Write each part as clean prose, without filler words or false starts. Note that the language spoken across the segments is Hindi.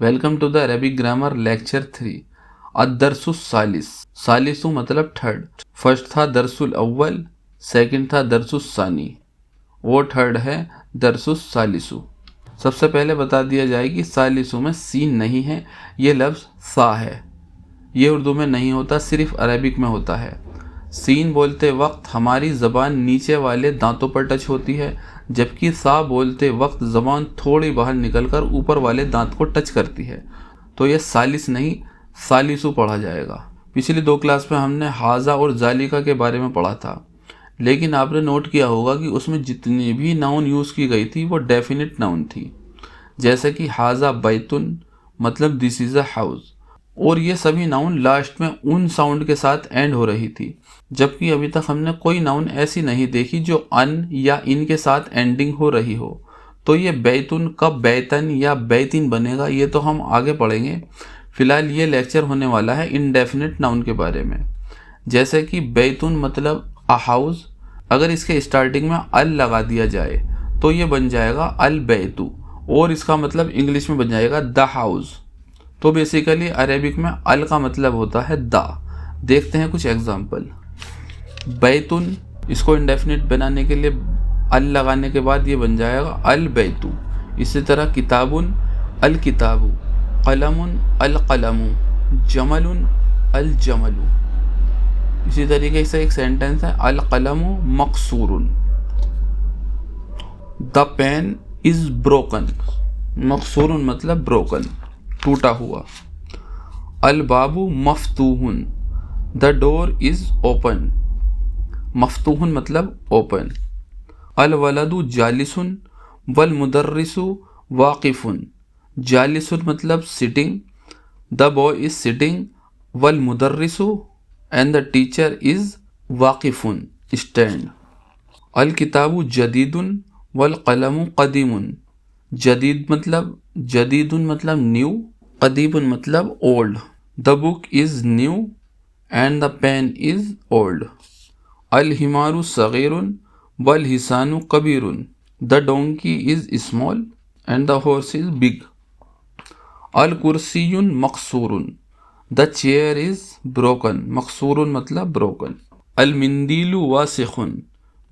Welcome to the Arabic grammar lecture 3। अदरसुस सालिस, सालिसु मतलब थर्ड। फर्स्ट था दरसुल अव्वल, सेकंड था दरसुस सानी, वो थर्ड है दरसुस सालिसु। सबसे पहले बता दिया जाए कि सालिसु में सीन नहीं है, ये लफ्ज़ सा है। ये उर्दू में नहीं होता, सिर्फ अरबिक में होता है। सीन बोलते वक्त हमारी ज़बान नीचे वाले दांतों पर टच होती है, जबकि सा बोलते वक्त ज़बान थोड़ी बाहर निकलकर ऊपर वाले दांत को टच करती है। तो यह सालिस नहीं सालिसु पढ़ा जाएगा। पिछली 2 क्लास में हमने हाजा और जालिका के बारे में पढ़ा था, लेकिन आपने नोट किया होगा कि उसमें जितनी भी नाउन यूज़ की गई थी वो डेफिनेट नाउन थी। जैसे कि हाजा बैतुन मतलब दिस इज़ अ हाउस, और ये सभी नाउन लास्ट में उन साउंड के साथ एंड हो रही थी, जबकि अभी तक हमने कोई नाउन ऐसी नहीं देखी जो अन या इन के साथ एंडिंग हो रही हो। तो ये बैतुन कब बैतन या बैतिन बनेगा ये तो हम आगे पढ़ेंगे। फिलहाल ये लेक्चर होने वाला है इनडेफिनेट नाउन के बारे में। जैसे कि बैतुन मतलब अ हाउस, अगर इसके स्टार्टिंग में अल लगा दिया जाए तो ये बन जाएगा अल बैतु, और इसका मतलब इंग्लिश में बन जाएगा द हाउस। तो बेसिकली अरेबिक में अल का मतलब होता है दा। देखते हैं कुछ एग्जाम्पल। बैतुन, इसको इंडेफिनिट बनाने के लिए अल लगाने के बाद ये बन जाएगा अल बैतु। इसी तरह किताबुन अल किताबु, कलमुन अल कलमु, जमलुन अल जमलु। इसी तरीके से एक सेंटेंस है अल कलमु मकसूरुन, द पेन इज ब्रोकन। मकसूरुन मतलब ब्रोकन, टूटा हुआ। अल बाबू मफ्तूहुन, द डोर इज ओपन। मफ्तूहुन मतलब ओपन। अल वलदु जालिसुन वल मुदर्रिसु वाकिफुन। जालिसुन मतलब sitting, the boy is sitting, वल मुदर्रिसु एंड द टीचर इज वाकिफुन स्टैंड। अल किताबु जदीदुन वल कलमु कदीमुन। जदीदुन मतलब न्यू, कदीमुन मतलब old. The book is new and the pen is old. अल हिमारु सगीरुन वल हिसानु कबीरुन। The donkey is small and the horse is big. अल कुर्सियुन मकसूरुन, द चेयर इज ब्रोकन। मकसूरुन मतलब ब्रोकन। अल मिंदीलु वासिखुन,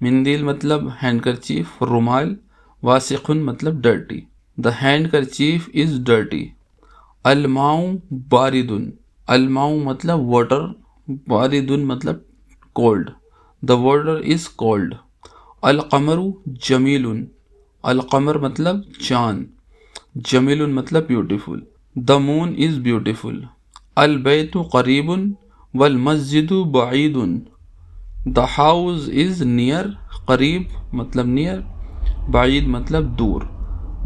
मिंदील मतलब हैंडकरचीफ रुमाल, वासिखुन मतलब dirty. The handkerchief is dirty. अलमाऊ बारिदुन, अलमाऊ मतलब वाटर, बारिदुन मतलब cold, the water is cold. अल कमरु जमीलुन, अल कमर मतलब चांद, जमीलुन मतलब beautiful. The moon is beautiful. अल बैतु करीबुन वल मस्जिदु बाईदुन। द हाउस इज नियर, करीब मतलब नियर, बाईद मतलब दूर।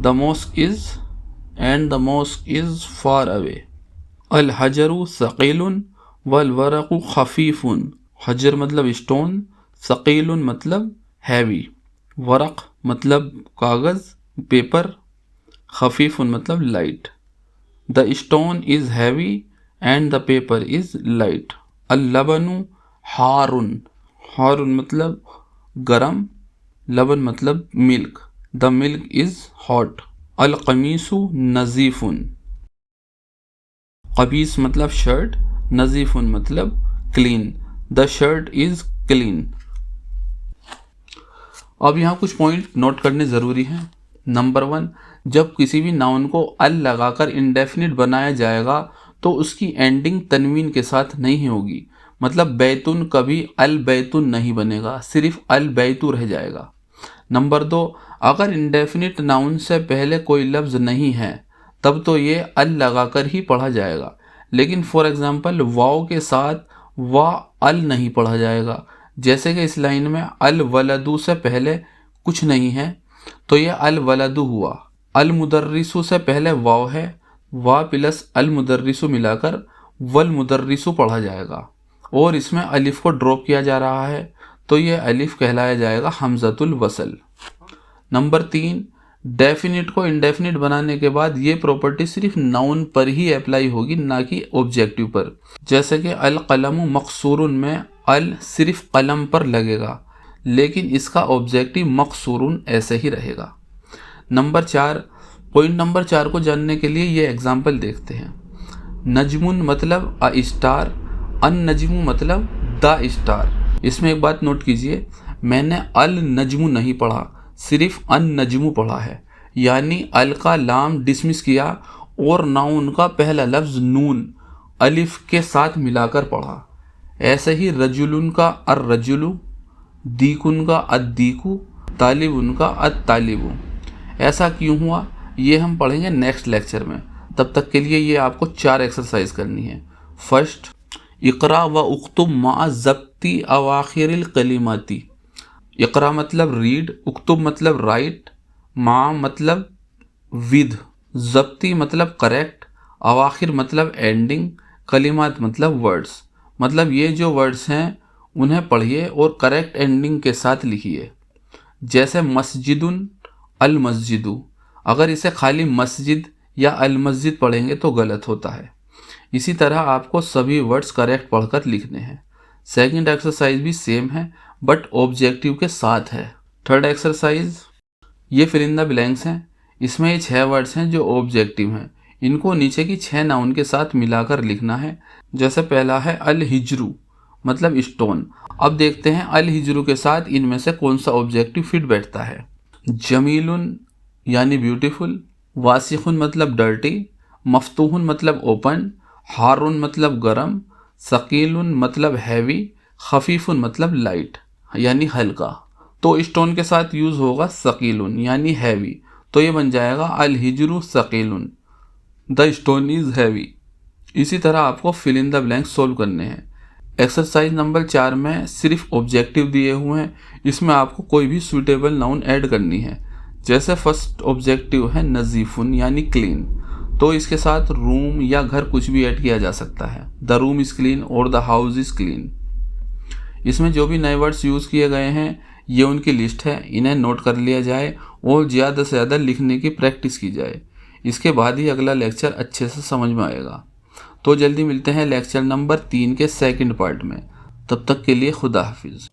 The mosque is and the mosque is far away. अल हजरु सकीलुन वल वरकु खफीफुन। हजर मतलब स्टोन, सकीलुन मतलब हैवी, वरक मतलब कागज़ पेपर, खफीफुन मतलब light. The stone is heavy and the paper is light. अल लबनु हारुन, हारुन मतलब गरम, लबन मतलब milk, the milk is hot. अल कमीसु नज़ीफ़ुन, कमीस मतलब शर्ट, नज़ीफ़ुन मतलब clean, the shirt is clean. अब यहाँ कुछ पॉइंट नोट करने ज़रूरी हैं। नंबर 1, जब किसी भी नाउन को अल लगाकर इंडेफिनिट बनाया जाएगा तो उसकी एंडिंग तनवीन के साथ नहीं होगी। मतलब बैतुन कभी अल बैतुन नहीं बनेगा, सिर्फ अल बैतु रह जाएगा। नंबर 2, अगर इंडेफिनिट नाउन से पहले कोई लफ्ज़ नहीं है तब तो ये अल लगाकर ही पढ़ा जाएगा, लेकिन फॉर एग्ज़ाम्पल वाव के साथ वा अल नहीं पढ़ा जाएगा। जैसे कि इस लाइन में अल वलदु से पहले कुछ नहीं है तो ये अल वलदु हुआ। अल मुदर्रिसु से पहले वाव है, वा प्लस अल मुदर्रिसु मिलाकर वल मुदर्रिसु पढ़ा जाएगा, और इसमें अलिफ को ड्रॉप किया जा रहा है तो ये अलिफ कहलाया जाएगा हमज़तुल वसल। नंबर 3, डेफिनिट को इंडेफिनिट बनाने के बाद ये प्रॉपर्टी सिर्फ नाउन पर ही अप्लाई होगी, ना कि ऑब्जेक्टिव पर। जैसे कि अल कलमु मकसूरुन में अल सिर्फ कलम पर लगेगा, लेकिन इसका ऑब्जेक्टिव मकसूरुन ऐसे ही रहेगा। नंबर 4, पॉइंट नंबर 4 को जानने के लिए ये एग्जाम्पल देखते हैं। नजमुन मतलब अ स्टार, अन नजमू मतलब द स्टार। इसमें एक बात नोट कीजिए, मैंने अल नजमू नहीं पढ़ा, सिर्फ अन नजमू पढ़ा है, यानी अल का लाम डिसमिस किया और नाउन का पहला लफ्ज नून अलिफ के साथ मिलाकर पढ़ा। ऐसे ही रजुलुन का अर रजुलु, दीकुन का अद्दीकु, तालिबुन का अत्तालिबु। ऐसा क्यों हुआ ये हम पढ़ेंगे नेक्स्ट लेक्चर में। तब तक के लिए ये आपको 4 एक्सरसाइज करनी है। फर्स्ट, इकरा व उक्तुब मा ज़ब्ती अवाखिरिल कलिमाती। इकरा मतलब रीड, उक्तुब मतलब राइट, मा मतलब विद, ज़ब्ती मतलब करेक्ट, अवाखिर मतलब एंडिंग, कलिमात मतलब वर्ड्स। मतलब ये जो वर्ड्स हैं उन्हें पढ़िए और करेक्ट एंडिंग के साथ लिखिए। जैसे मस्जिदुन अल मस्जिदु, अगर इसे खाली मस्जिद या अल मस्जिद पढ़ेंगे तो गलत होता है। इसी तरह आपको सभी वर्ड्स करेक्ट पढ़कर लिखने हैं। सेकंड एक्सरसाइज भी सेम है बट ऑब्जेक्टिव के साथ है। थर्ड एक्सरसाइज, ये फिल इन द ब्लैंक्स हैं। इसमें ये 6 वर्ड्स हैं जो ऑब्जेक्टिव हैं, इनको नीचे की 6 नाउन के साथ मिलाकर लिखना है। जैसे पहला है अल हिजरू मतलब स्टोन। अब देखते हैं अल हिजरू के साथ इनमें से कौन सा ऑब्जेक्टिव फिट बैठता है। जमीलुन यानी ब्यूटीफुल, वासिखुन मतलब डर्टी, मफ्तूहुन मतलब ओपन, हारुन मतलब गरम, सकीलुन मतलब हैवी, खफीफुन मतलब लाइट यानी हल्का। तो स्टोन के साथ यूज होगा सकीलुन यानी हैवी, तो ये बन जाएगा अल हिजरू सकीलुन, द स्टोन इज हैवी। इसी तरह आपको fill in the blank solve करने हैं। एक्सरसाइज नंबर 4 में सिर्फ ऑब्जेक्टिव दिए हुए हैं, इसमें आपको कोई भी सूटेबल नाउन ऐड करनी है। जैसे फर्स्ट ऑब्जेक्टिव है नजीफुन यानी क्लीन, तो इसके साथ रूम या घर कुछ भी ऐड किया जा सकता है। द रूम इज क्लीन और द हाउस इज क्लीन। इसमें जो भी नए वर्ड्स यूज़ किए गए हैं ये उनकी लिस्ट है, इन्हें नोट कर लिया जाए और ज़्यादा से ज़्यादा लिखने की प्रैक्टिस की जाए। इसके बाद ही अगला लेक्चर अच्छे से समझ में आएगा। तो जल्दी मिलते हैं लेक्चर नंबर 3 के सेकंड पार्ट में। तब तक के लिए खुदा हाफिज़।